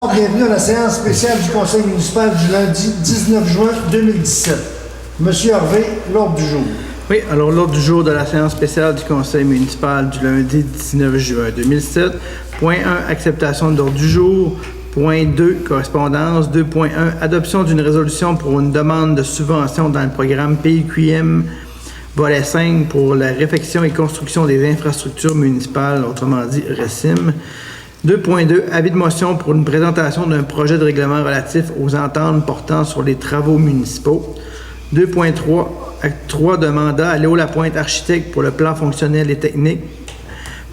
Bienvenue à la séance spéciale du Conseil municipal du lundi 19 juin 2017. Monsieur Harvey, l'ordre du jour. Oui, alors l'ordre du jour de la séance spéciale du Conseil municipal du lundi 19 juin 2007. Point 1, acceptation de l'ordre du jour. Point 2, correspondance. 2.1, adoption d'une résolution pour une demande de subvention dans le programme PIQM volet 5 pour la réfection et construction des infrastructures municipales, autrement dit RECIM. 2.2, avis de motion pour une présentation d'un projet de règlement relatif aux ententes portant sur les travaux municipaux. 2.3, acte 3 de mandat à Léo Lapointe architecte pour le plan fonctionnel et technique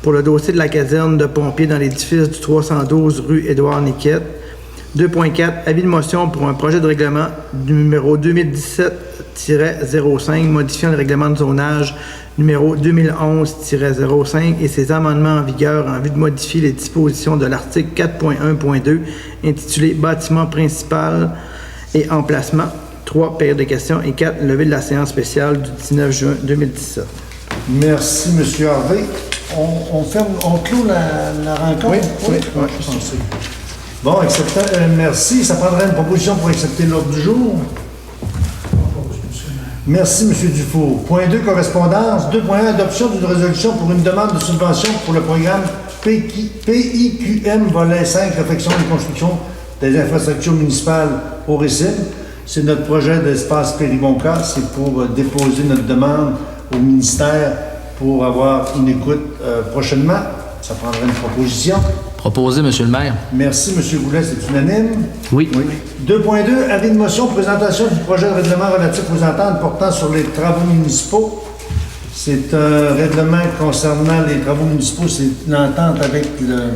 pour le dossier de la caserne de pompiers dans l'édifice du 312 rue Édouard Niquette. 2.4, avis de motion pour un projet de règlement numéro 2017-05 modifiant le règlement de zonage numéro 2011-05 et ses amendements en vigueur en vue de modifier les dispositions de l'article 4.1.2 intitulé Bâtiment principal et emplacement. 3, période de questions. Et 4, levée de la séance spéciale du 19 juin 2017. Merci, M. Harvey. On clôt la rencontre? Oui. Bon, merci. Ça prendrait une proposition pour accepter l'ordre du jour. Merci, M. Dufour. Point 2, correspondance. 2.1, adoption d'une résolution pour une demande de subvention pour le programme PIQM volet 5, réfection et construction des infrastructures municipales au RECIM. C'est notre projet d'espace Péribonca. C'est pour déposer notre demande au ministère pour avoir une écoute prochainement. Ça prendrait une proposition. Proposé, M. le maire. Merci, M. Goulet. C'est unanime? Oui. 2.2, avis de motion, présentation du projet de règlement relatif aux ententes portant sur les travaux municipaux. C'est un règlement concernant les travaux municipaux. C'est une entente avec le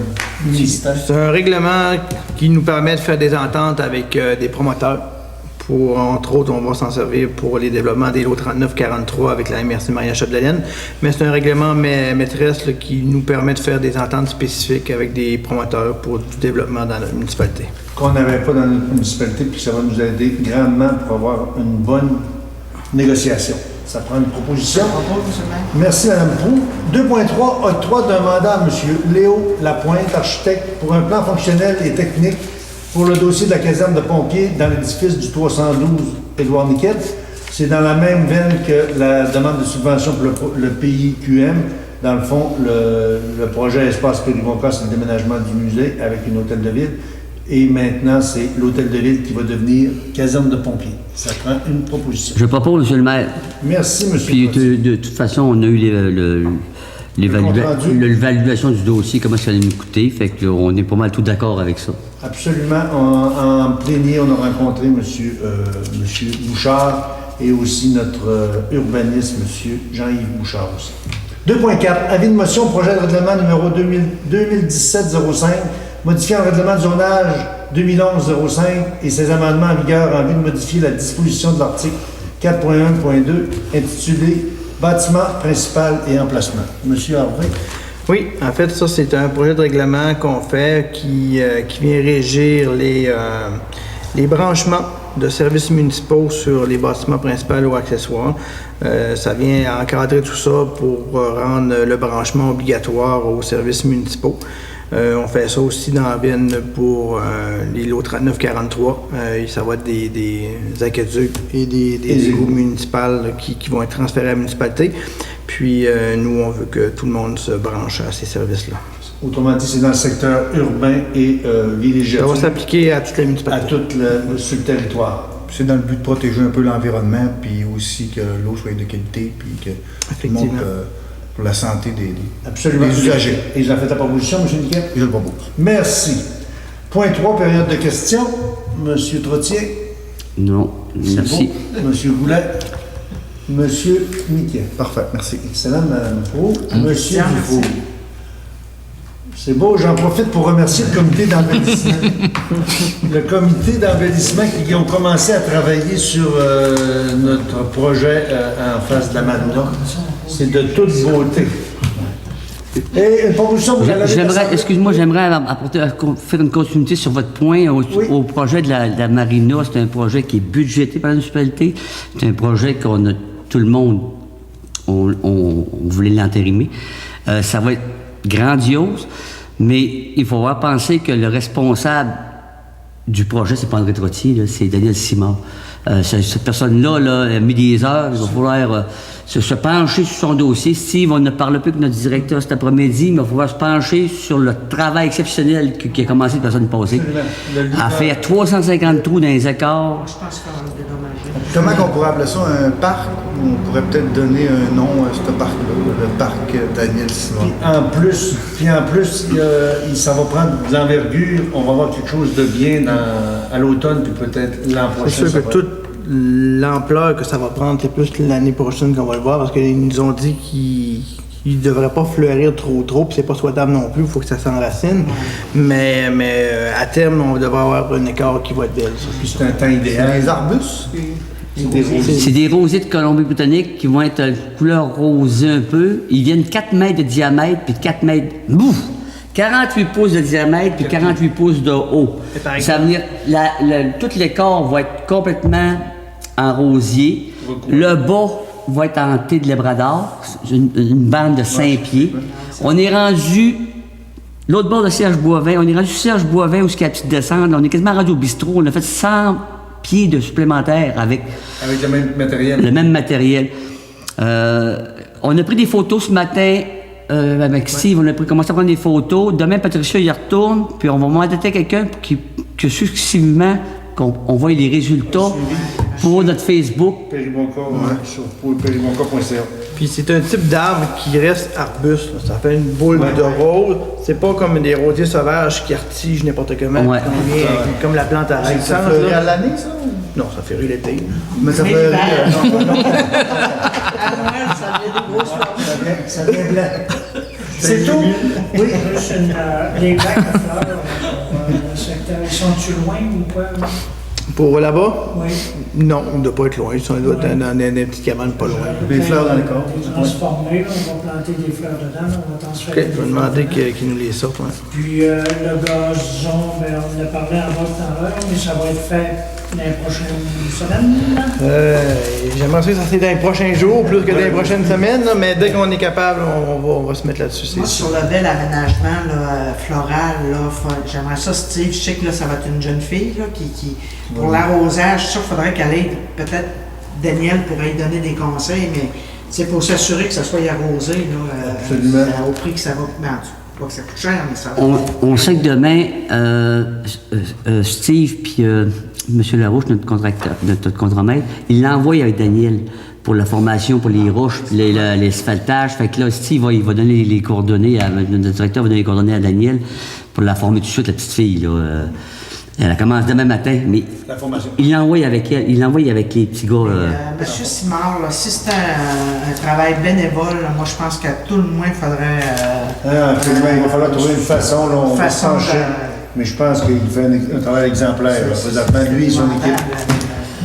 ministère. C'est un règlement qui nous permet de faire des ententes avec des promoteurs. Pour, entre autres, on va s'en servir pour les développements des lots 39-43 avec la MRC Maria-Chapdelaine. Mais c'est un règlement maîtresse là, qui nous permet de faire des ententes spécifiques avec des promoteurs pour du développement dans notre municipalité. Qu'on n'avait pas dans notre municipalité, puis ça va nous aider grandement pour avoir une bonne négociation. Ça prend une proposition. Merci, Mme Proulx. 2.3, octroi d'un mandat à M. Léo Lapointe, architecte, pour un plan fonctionnel et technique pour le dossier de la caserne de pompiers dans l'édifice du 312 Édouard Niquette. C'est dans la même veine que la demande de subvention pour le PIQM. Dans le fond, le projet Espace Péribonca, c'est le déménagement du musée avec une hôtel de ville. Et maintenant, c'est l'hôtel de ville qui va devenir caserne de pompiers. Ça prend une proposition. Je propose, M. le maire. Merci, M. Puis de toute façon, on a eu l'évaluation du dossier, comment ça allait nous coûter. Fait qu'on est pas mal tout d'accord avec ça. Absolument. En plénier, on a rencontré M. Bouchard et aussi notre urbaniste, M. Jean-Yves Bouchard aussi. 2.4. Avis de motion, projet de règlement numéro 2017-05, modifiant le règlement de zonage 2011-05 et ses amendements en vigueur en vue de modifier la disposition de l'article 4.1.2 intitulé Bâtiment principal et emplacement. Monsieur Harvey. Oui, en fait, ça, c'est un projet de règlement qu'on fait qui vient régir les branchements de services municipaux sur les bâtiments principaux ou accessoires. Ça vient encadrer tout ça pour rendre le branchement obligatoire aux services municipaux. On fait ça aussi dans la veine pour les lots 39-43. Ça va être des aqueducs et des égouts municipaux qui vont être transférés à la municipalité. Puis nous, on veut que tout le monde se branche à ces services-là. Autrement dit, c'est dans le secteur urbain et villégiature. Ça va s'appliquer à toutes les municipalités. À tout sur le territoire. C'est dans le but de protéger un peu l'environnement, puis aussi que l'eau soit de qualité, puis que tout le monde... pour la santé des usagers. Et vous en faites la proposition, M. Niquet? Je le propose. Merci. Point 3, période de questions. M. Trottier? Non, merci. M. Goulet? M. Niquet? Parfait, merci. Excellent, Mme Proulx. M. Dufour? C'est beau, j'en profite pour remercier le comité d'embellissement. Le comité d'embellissement qui ont commencé à travailler sur notre projet en face de la Madonna. C'est de toute beauté. Et une proposition pour j'aimerais faire une continuité sur votre point au projet de la marina. C'est un projet qui est budgété par la municipalité. C'est un projet qu'on a tout le monde, on voulait l'entérimer. Ça va être grandiose, mais il faudra penser que le responsable du projet, c'est pas André Trottier, là, c'est Daniel Simard. Cette personne-là là, a mis des heures, il va falloir se pencher sur son dossier. Steve, on ne parle plus que notre directeur cet après-midi, mais il va falloir se pencher sur le travail exceptionnel qui a commencé la personne passée. Elle a fait 350 trous dans les écarts. Je pense qu'on va le dédommager. Comment on pourrait appeler ça un parc? On pourrait peut-être donner un nom à ce parc-là, le parc Daniel Simard. Puis en plus, ça va prendre de l'envergure. On va avoir quelque chose de bien à l'automne, puis peut-être l'an prochain. C'est sûr que toute l'ampleur que ça va prendre, c'est plus l'année prochaine qu'on va le voir, parce qu'ils nous ont dit qu'ils ne devraient pas fleurir trop, puis c'est pas souhaitable non plus, il faut que ça s'enracine. Mais à terme, on va devoir avoir un écart qui va être belle. Puis c'est un temps idéal. Les arbustes? C'est des rosiers de Colombie-Britannique qui vont être couleur rosée un peu. Ils viennent 4 mètres de diamètre, puis 4 mètres... Bouf! 48 pouces de diamètre, puis 48 pouces de haut. Ça veut dire tout l'écart va être complètement en rosier. Le bas va être en thé de Labrador, une bande de 5 pieds. On est rendu... L'autre bord de Serge Boivin, on est rendu Serge Boivin où il y a la petite descente. On est quasiment rendu au bistrot. On a fait 100 pieds de supplémentaires avec le même matériel. Le même matériel. On a pris des photos ce matin avec Steve. On a commencé à prendre des photos. Demain, Patricia y retourne, puis on va mandater quelqu'un que successivement, on voit les résultats pour notre Facebook. Péribonca, sur péribonca.ca. Puis c'est un type d'arbre qui reste arbuste. Là. Ça fait une boule de rose. C'est pas comme des rosiers sauvages qui artigent n'importe comment. Ouais. Comme la plante à règle. Ça fleurit à l'année, ça? Non, ça fait l'été. Mais ça fleurit... À Noël, ça vient des grosses fleurs. Ça vient blanc. C'est tout? Oui. Les bacs à fleurs, le secteur, ils sont-tu loin ou quoi? Pour là-bas? Oui. Non, on ne doit pas être loin. Ils sont dans des petites cabanes pas loin. Des fleurs dans les corps. Transformer, on va planter des fleurs dedans, on va transférer. OK, je vais demander qu'ils nous les sortent. Ouais. Puis le gazon, ben, on en a parlé en bas tout à l'heure, mais ça va être fait dans les prochaines semaines. J'aimerais ça que ça c'est dans les prochains jours, plus que dans les prochaines semaines, là, mais dès qu'on est capable, on va se mettre là-dessus. Moi, sur le bel aménagement là, floral, là, j'aimerais ça, Steve, je sais que là, ça va être une jeune fille là, qui pour l'arrosage, ça, il faudrait qu'elle ait, peut-être Daniel pourrait lui donner des conseils, mais c'est pour s'assurer que ça soit arrosé là, Absolument. Au prix que ça va. Ben, pas que ça coûte cher, mais ça va. On sait que demain, Steve puis M. Larouche, notre contracteur, notre contremaître, il l'envoie avec Daniel pour la formation, pour les roches, l'asphaltage. Fait que là, Steve, il va donner les coordonnées, notre directeur va donner les coordonnées à Daniel pour la former tout de suite, la petite fille. Là. Elle commence demain matin, mais La formation. il l'envoie avec elle, il l'envoie avec les petits gars. Monsieur Simard, là, si c'est un travail bénévole, là, moi je pense qu'à tout le moins, il faudrait. Absolument, il va falloir trouver une façon, là, on va façon se pencher. Mais je pense qu'il fait un travail exemplaire. Là. Présentement, lui et son équipe.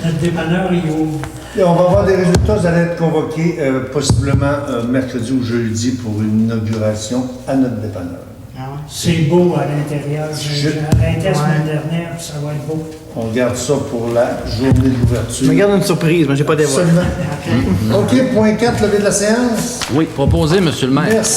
Notre dépanneur, il ouvre. Et on va avoir des résultats. Vous allez être convoqués possiblement mercredi ou jeudi pour une inauguration à notre dépanneur. C'est beau à l'intérieur. J'ai arrêté la semaine dernière, puis ça va être beau. On garde ça pour la journée de l'ouverture. Je me garde une surprise, mais j'ai pas d'évoque. Absolument. OK, point 4, levée de la séance. Oui, proposé, Monsieur le maire. Merci.